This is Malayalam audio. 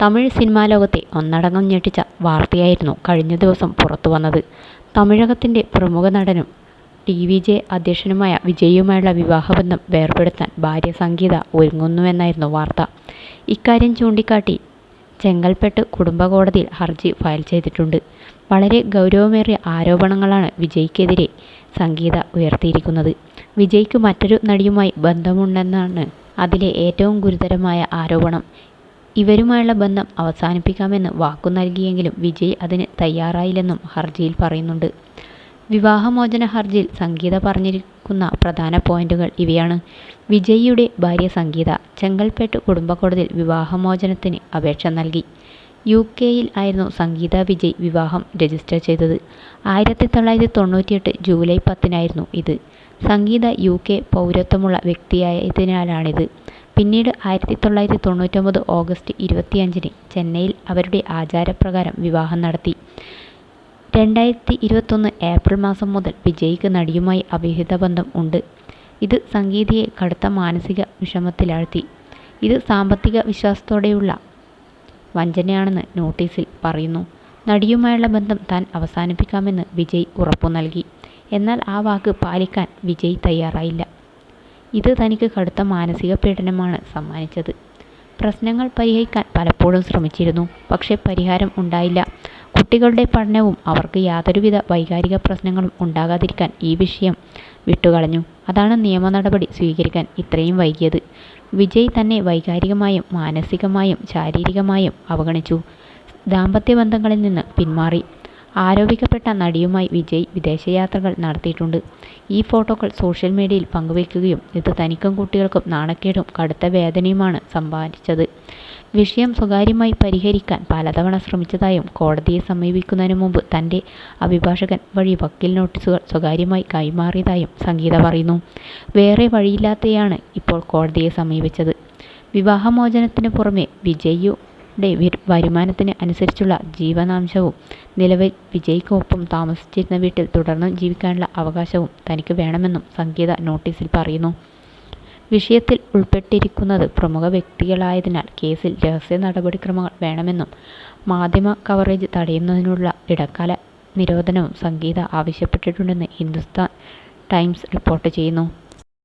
തമിഴ് സിനിമാ ലോകത്തെ ഒന്നടങ്കം ഞെട്ടിച്ച വാർത്തയായിരുന്നു കഴിഞ്ഞ ദിവസം പുറത്തുവന്നത്. തമിഴകത്തിൻ്റെ പ്രമുഖ നടനും TVJ അധ്യക്ഷനുമായ വിജയിയുമായുള്ള വിവാഹബന്ധം വേർപെടുത്താൻ ഭാര്യ സംഗീത ഒരുങ്ങുന്നുവെന്നായിരുന്നു വാർത്ത. ഇക്കാര്യം ചൂണ്ടിക്കാട്ടി ചെങ്കൽപ്പെട്ട് കുടുംബ കോടതിയിൽ ഹർജി ഫയൽ ചെയ്തിട്ടുണ്ട്. വളരെ ഗൗരവമേറിയ ആരോപണങ്ങളാണ് വിജയ്ക്കെതിരെ സംഗീത ഉയർത്തിയിരിക്കുന്നത്. വിജയ്ക്ക് മറ്റൊരു നടിയുമായി ബന്ധമുണ്ടെന്നാണ് അതിലെ ഏറ്റവും ഗുരുതരമായ ആരോപണം. ഇവരുമായുള്ള ബന്ധം അവസാനിപ്പിക്കാമെന്ന് വാക്കു നൽകിയെങ്കിലും വിജയ് അതിന് തയ്യാറായില്ലെന്നും ഹർജിയിൽ പറയുന്നുണ്ട്. വിവാഹമോചന ഹർജിയിൽ സംഗീത പറഞ്ഞിരിക്കുന്ന പ്രധാന പോയിന്റുകൾ ഇവയാണ്. വിജയിയുടെ ഭാര്യ സംഗീത ചെങ്കൽപ്പെട്ട് കുടുംബക്കോടതിയിൽ വിവാഹമോചനത്തിന് അപേക്ഷ നൽകി. UK-യിൽ ആയിരുന്നു സംഗീത വിജയ് വിവാഹം രജിസ്റ്റർ ചെയ്തത്. 1998 ജൂലൈ 10-നായിരുന്നു ഇത്. സംഗീത UK പൗരത്വമുള്ള വ്യക്തിയായതിനാലാണിത്. പിന്നീട് 1999 ഓഗസ്റ്റ് 25-ന് ചെന്നൈയിൽ അവരുടെ ആചാരപ്രകാരം വിവാഹം നടത്തി. 2021 ഏപ്രിൽ മാസം മുതൽ വിജയ്ക്ക് നടിയുമായി അവിഹിത ബന്ധം ഉണ്ട്. ഇത് സംഗീതയെ കടുത്ത മാനസിക വിഷമത്തിലാഴ്ത്തി. ഇത് സാമ്പത്തിക വിശ്വാസത്തോടെയുള്ള വഞ്ചനയാണെന്ന് നോട്ടീസിൽ പറയുന്നു. നടിയുമായുള്ള ബന്ധം താൻ അവസാനിപ്പിക്കാമെന്ന് വിജയ് ഉറപ്പു നൽകി. എന്നാൽ ആ വാക്ക് പാലിക്കാൻ വിജയ് തയ്യാറായില്ല. ഇത് തനിക്ക് കടുത്ത മാനസിക പീഡനമാണ് സമ്മാനിച്ചത്. പ്രശ്നങ്ങൾ പരിഹരിക്കാൻ പലപ്പോഴും ശ്രമിച്ചിരുന്നു. പക്ഷേ പരിഹാരം ഉണ്ടായില്ല. കുട്ടികളുടെ പഠനവും അവർക്ക് യാതൊരുവിധ വൈകാരിക പ്രശ്നങ്ങളും ഉണ്ടാകാതിരിക്കാൻ ഈ വിഷയം വിട്ടുകളഞ്ഞു. അതാണ് നിയമ നടപടി സ്വീകരിക്കാൻ ഇത്രയും വൈകിയത്. വിജയ് തന്നെ വൈകാരികമായും മാനസികമായും ശാരീരികമായും അവഗണിച്ചു. ദാമ്പത്യ ബന്ധങ്ങളിൽ നിന്ന് പിന്മാറി. ആരോപിക്കപ്പെട്ട നടിയുമായി വിജയ് വിദേശയാത്രകൾ നടത്തിയിട്ടുണ്ട്. ഈ ഫോട്ടോകൾ സോഷ്യൽ മീഡിയയിൽ പങ്കുവയ്ക്കുകയും ഇത് തനിക്കും കുട്ടികൾക്കും നാണക്കേടും കടുത്ത വേദനയുമാണ് സമ്മാനിച്ചത്. വിഷയം സ്വകാര്യമായി പരിഹരിക്കാൻ പലതവണ ശ്രമിച്ചതായും കോടതിയെ സമീപിക്കുന്നതിന് മുമ്പ് തൻ്റെ അഭിഭാഷകൻ വഴി വക്കീൽ നോട്ടീസുകൾ സ്വകാര്യമായി കൈമാറിയതായും സംഗീത പറയുന്നു. വേറെ വഴിയില്ലാതെയാണ് ഇപ്പോൾ കോടതിയെ സമീപിച്ചത്. വിവാഹമോചനത്തിന് പുറമെ വിജയ്യുടെ വരുമാനത്തിന് അനുസരിച്ചുള്ള ജീവനാംശവും നിലവിൽ വിജയ്ക്ക് ഒപ്പം താമസിച്ചിരുന്ന വീട്ടിൽ തുടർന്നും ജീവിക്കാനുള്ള അവകാശവും തനിക്ക് വേണമെന്നും സംഗീത നോട്ടീസിൽ പറയുന്നു. വിഷയത്തിൽ ഉൾപ്പെട്ടിരിക്കുന്നത് പ്രമുഖ വ്യക്തികളായതിനാൽ കേസിൽ രഹസ്യ നടപടിക്രമങ്ങൾ വേണമെന്നും മാധ്യമ കവറേജ് തടയുന്നതിനുള്ള ഇടക്കാല നിരോധനവും സംഗീത ആവശ്യപ്പെട്ടിട്ടുണ്ടെന്ന് ഹിന്ദുസ്ഥാൻ ടൈംസ് റിപ്പോർട്ട് ചെയ്യുന്നു.